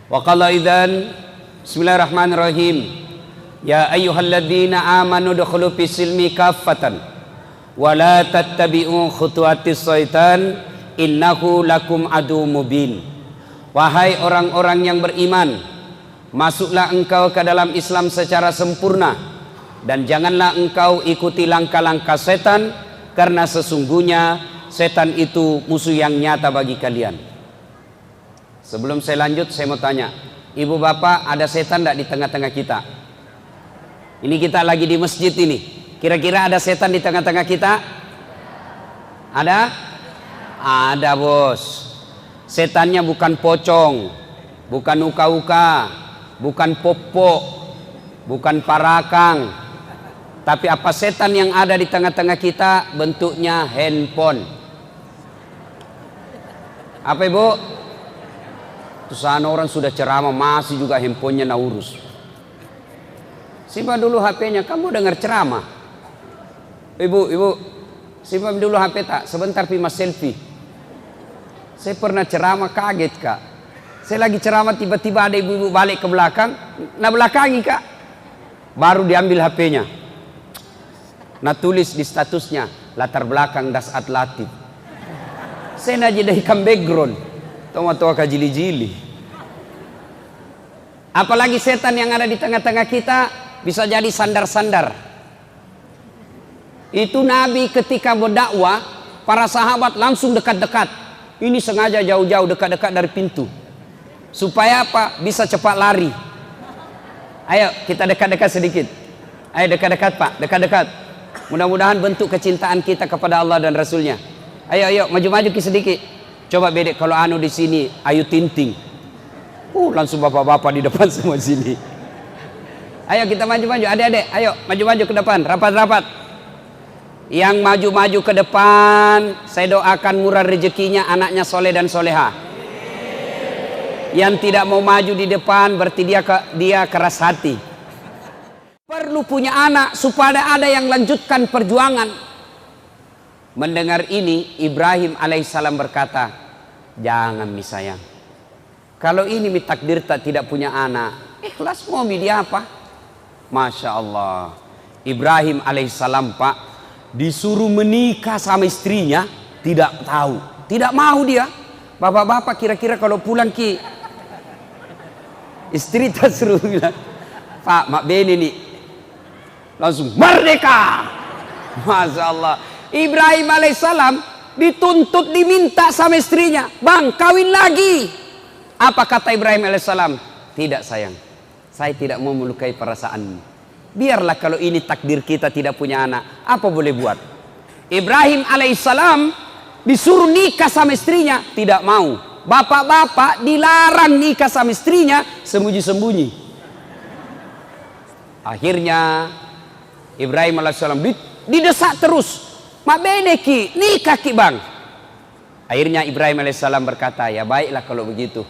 Wa qala idzan bismillahirrahmanirrahim. Ya ayyuhalladzina amanu dukhulu fis silmi kaffatan wa la tattabi'u khutuwatis syaitan innahu lakum adu mubin. Wahai orang-orang yang beriman, masuklah engkau ke dalam Islam secara sempurna dan janganlah engkau ikuti langkah-langkah setan, karena sesungguhnya setan itu musuh yang nyata bagi kalian. Sebelum saya lanjut, saya mau tanya, ibu bapak, ada setan tidak di tengah-tengah kita? Ini kita lagi di masjid ini, kira-kira ada setan di tengah-tengah kita? Ada? Ada bos. Setannya bukan pocong, bukan uka-uka, bukan popok, bukan parakang. Tapi apa setan yang ada di tengah-tengah kita? Bentuknya handphone. Apa ibu? Terus sana orang sudah ceramah masih juga handphonenya urus. Simpan dulu HP-nya, kamu dengar ceramah. Ibu, simpan dulu HP tak? Sebentar mas selfie. Saya pernah ceramah kaget kak. Saya lagi ceramah tiba-tiba ada ibu-ibu balik ke belakang. Nah belakangi kak. Baru diambil HP-nya. Nah tulis di statusnya, latar belakang Dasat Latif. Saya nak jadikan background. Tomat-tomat kajili-jili. Apalagi setan yang ada di tengah-tengah kita bisa jadi sandar-sandar. Itu Nabi ketika berdakwah, para sahabat langsung dekat-dekat. Ini sengaja jauh-jauh dekat-dekat dari pintu. Supaya apa? Bisa cepat lari. Ayo kita dekat-dekat sedikit. Ayo dekat-dekat pak, dekat-dekat. Mudah-mudahan bentuk kecintaan kita kepada Allah dan Rasulnya. Ayo maju-maju sedikit. Coba bedek kalau anu di sini Ayu Tinting. Langsung bapak-bapak di depan semua sini. Ayo kita maju-maju, adik-adik, ayo maju-maju ke depan, rapat-rapat. Yang maju-maju ke depan, saya doakan murah rezekinya, anaknya soleh dan soleha. Yang tidak mau maju di depan berarti dia keras hati. Perlu punya anak supaya ada yang lanjutkan perjuangan. Mendengar ini, Ibrahim alaihissalam berkata, jangan mi sayang, kalau ini mi takdir tak tidak punya anak, ikhlas mau mi dia apa? Masya Allah, Ibrahim alaihissalam pak disuruh menikah sama istrinya, tidak tahu, tidak mau dia. Bapak-bapak kira-kira kalau pulang ki istri tak suruh bilang, pak mak bini nih langsung merdeka. Masya Allah, Ibrahim alaihissalam dituntut diminta sama istrinya, bang kawin lagi. Apa kata Ibrahim alaihissalam? Tidak sayang, saya tidak mau melukai perasaanmu. Biarlah kalau ini takdir kita tidak punya anak, apa boleh buat. Ibrahim alaihissalam disuruh nikah sama istrinya, tidak mau. Bapak-bapak dilarang nikah sama istrinya, sembunyi-sembunyi. Akhirnya Ibrahim alaihissalam didesak terus. Mak beneki, nikah ki bang. Akhirnya Ibrahim alaihissalam berkata, ya baiklah kalau begitu.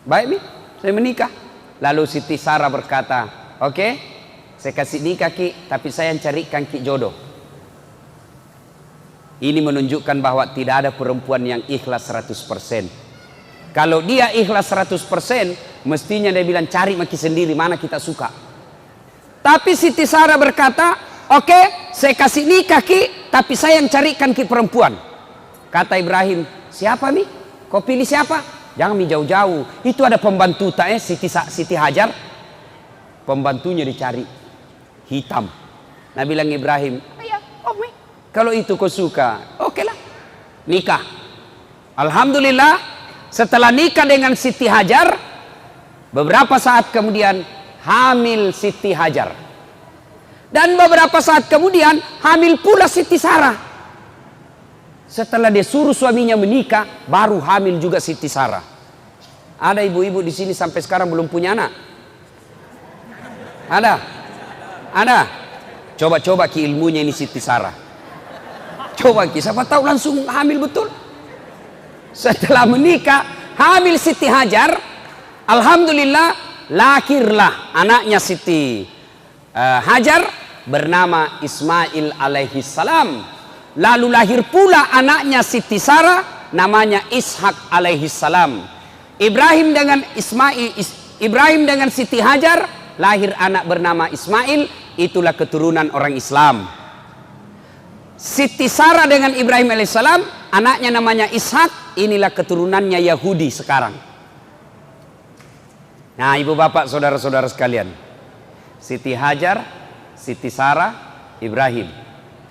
Baik mi, saya menikah. Lalu Siti Sarah berkata, oke, saya kasih nikah ki, tapi saya yang carikan ki jodoh. Ini menunjukkan bahwa tidak ada perempuan yang ikhlas 100%. Kalau dia ikhlas 100%, mestinya dia bilang cari maki sendiri mana kita suka. Tapi Siti Sarah berkata, oke, saya kasih nikah ki, tapi saya yang carikan ki perempuan. Kata Ibrahim, siapa mi? Kau pilih siapa? Jangan mi jauh-jauh. Itu ada pembantu Siti Hajar. Pembantunya dicari hitam. Nah bilang Ibrahim, ayah, mi. Kalau itu kau suka, oke lah, nikah. Alhamdulillah, setelah nikah dengan Siti Hajar, beberapa saat kemudian hamil Siti Hajar. Dan beberapa saat kemudian hamil pula Siti Sarah. Setelah dia suruh suaminya menikah, baru hamil juga Siti Sarah. Ada ibu-ibu di sini sampai sekarang belum punya anak? Ada? Ada? Coba-coba ki ilmunya ini Siti Sarah. Coba ki, siapa tahu langsung hamil betul. Setelah menikah, hamil Siti Hajar. Alhamdulillah, lahirlah anaknya Siti Hajar bernama Ismail alaihi salam. Lalu lahir pula anaknya Siti Sarah namanya Ishak alaihi salam. Ibrahim dengan Ibrahim dengan Siti Hajar lahir anak bernama Ismail, itulah keturunan orang Islam. Siti Sarah dengan Ibrahim alaihissalam anaknya namanya Ishak, inilah keturunannya Yahudi sekarang. Nah, ibu bapak saudara-saudara sekalian, Siti Hajar, Siti Sarah, Ibrahim.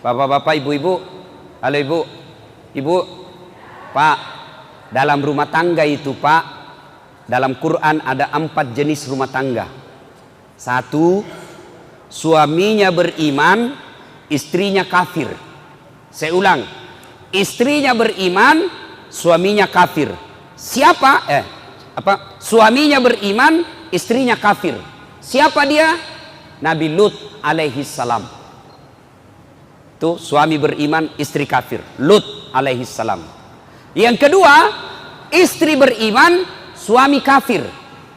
Bapak-bapak, ibu-ibu, halo ibu, ibu, pak, dalam rumah tangga itu pak, dalam Quran ada 4 jenis rumah tangga. 1, suaminya beriman, istrinya kafir. Saya ulang, istrinya beriman, suaminya kafir. Siapa? Suaminya beriman, istrinya kafir. Siapa dia? Nabi Lut alaihi salam. Tuh, suami beriman, istri kafir. Lut alaihi salam. Yang kedua, istri beriman, suami kafir.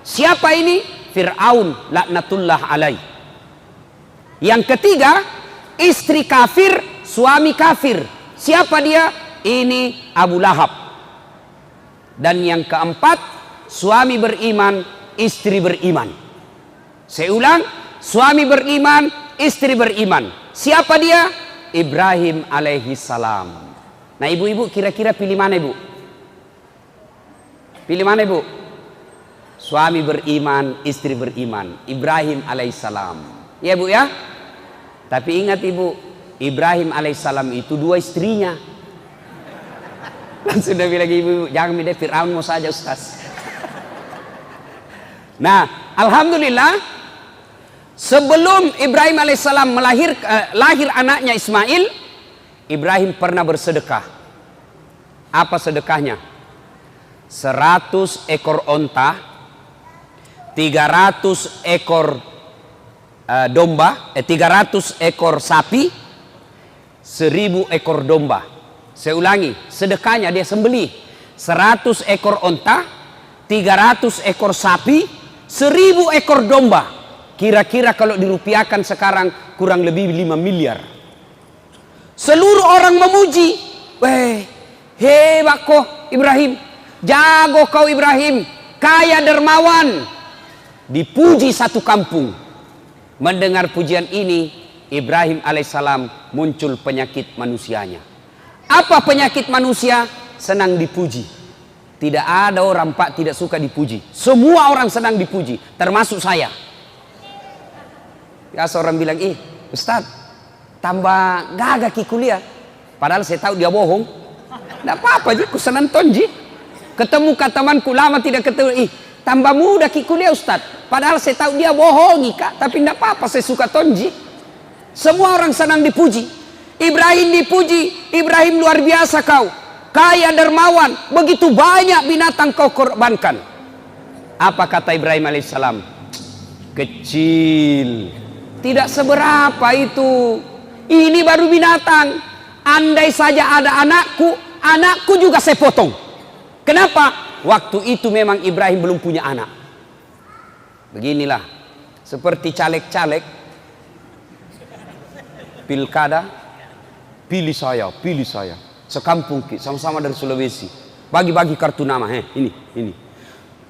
Siapa ini? Fir'aun laknatullah alaih. Yang ketiga, istri kafir, suami kafir. Siapa dia? Ini Abu Lahab. Dan yang keempat, suami beriman, istri beriman. Saya ulang, suami beriman, istri beriman. Siapa dia? Ibrahim alaihi salam. Nah, ibu-ibu kira-kira pilih mana ibu? Pilih mana ibu? Suami beriman, istri beriman, Ibrahim alaihissalam. Ya bu ya. Tapi ingat ibu, Ibrahim alaihissalam itu 2 istrinya. Dan sudah bilang ibu, jangan milih Fir'aun mau saja Ustaz. Nah, alhamdulillah, sebelum Ibrahim alaihissalam lahir anaknya Ismail, Ibrahim pernah bersedekah. Apa sedekahnya? 100 ekor onta, 300 ekor domba, 300 ekor sapi, 1000 ekor domba. Saya ulangi, sedekahnya dia sembelih 100 ekor onta, 300 ekor sapi, 1000 ekor domba. Kira-kira kalau dirupiahkan sekarang kurang lebih 5 miliar. Seluruh orang memuji. Weh, hebat kau Ibrahim. Jago kau Ibrahim. Kaya dermawan. Dipuji satu kampung. Mendengar pujian ini, Ibrahim alaihissalam muncul penyakit manusianya. Apa penyakit manusia? Senang dipuji. Tidak ada orang pak tidak suka dipuji. Semua orang senang dipuji, termasuk saya. Ya, seorang bilang, Ustaz, tambah gagah ki kuliah. Padahal saya tahu dia bohong. Tidak apa-apa, ku senang tonji. Ketemu temanku lama tidak ketemu, tambah muda ki kuliah Ustaz. Padahal saya tahu dia bohongi kak, tapi tidak apa-apa, saya suka tonji. Semua orang senang dipuji. Ibrahim dipuji, Ibrahim luar biasa kau. Kaya dermawan, begitu banyak binatang kau korbankan. Apa kata Ibrahim alaihissalam? Kecil. Tidak seberapa itu. Ini baru binatang. Andai saja ada anakku juga saya potong. Kenapa? Waktu itu memang Ibrahim belum punya anak. Beginilah, seperti caleg-caleg pilkada, pilih saya. Sekampung sama-sama dari Sulawesi. Bagi-bagi kartu nama, ini.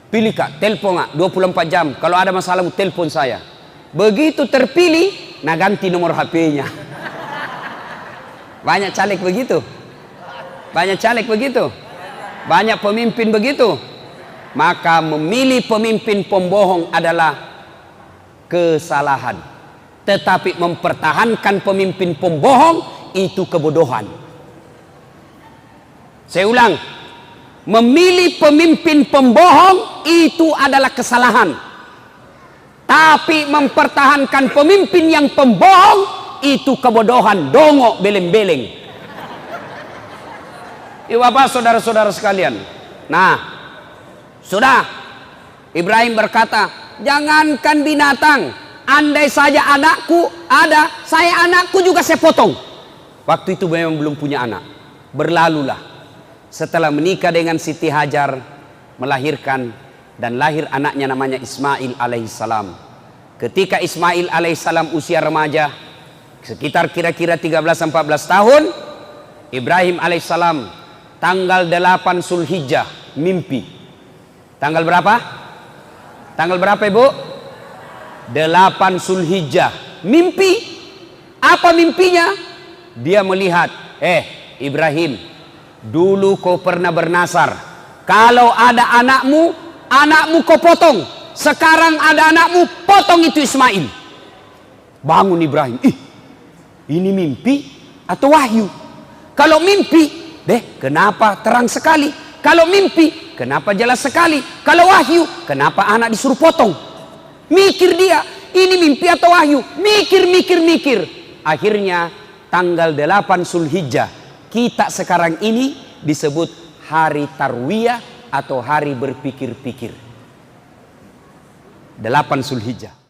Pilih kak, telepon kak, 24 jam. Kalau ada masalah telepon saya. Begitu terpilih, nah ganti nomor HP-nya. Banyak caleg begitu. Banyak pemimpin begitu. Maka memilih pemimpin pembohong adalah kesalahan. Tetapi mempertahankan pemimpin pembohong itu kebodohan. Saya ulang. Memilih pemimpin pembohong itu adalah kesalahan. Tapi mempertahankan pemimpin yang pembohong itu kebodohan, dongok, beleng-beleng. Ibu bapak saudara-saudara sekalian. Nah, sudah Ibrahim berkata, jangankan binatang, andai saja anakku ada, anakku juga saya potong. Waktu itu memang belum punya anak. Berlalulah. Setelah menikah dengan Siti Hajar, melahirkan dan lahir anaknya namanya Ismail alaihissalam. Ketika Ismail alaihissalam usia remaja, sekitar kira-kira 13-14 tahun, Ibrahim alaihissalam tanggal 8 Zulhijjah mimpi. Tanggal berapa? Tanggal berapa Ibu? 8 Zulhijjah. Mimpi. Apa mimpinya? Dia melihat, Ibrahim, dulu kau pernah bernasar. Kalau ada anakmu, anakmu kau potong. Sekarang ada anakmu, potong itu Ismail. Bangun Ibrahim. Ini mimpi atau wahyu? Kalau mimpi, kenapa terang sekali? Kalau mimpi, kenapa jelas sekali? Kalau wahyu, kenapa anak disuruh potong? Mikir dia, ini mimpi atau wahyu? Mikir. Akhirnya tanggal 8 Zulhijjah, kita sekarang ini disebut hari tarwiyah atau hari berpikir-pikir. 8 Zulhijjah.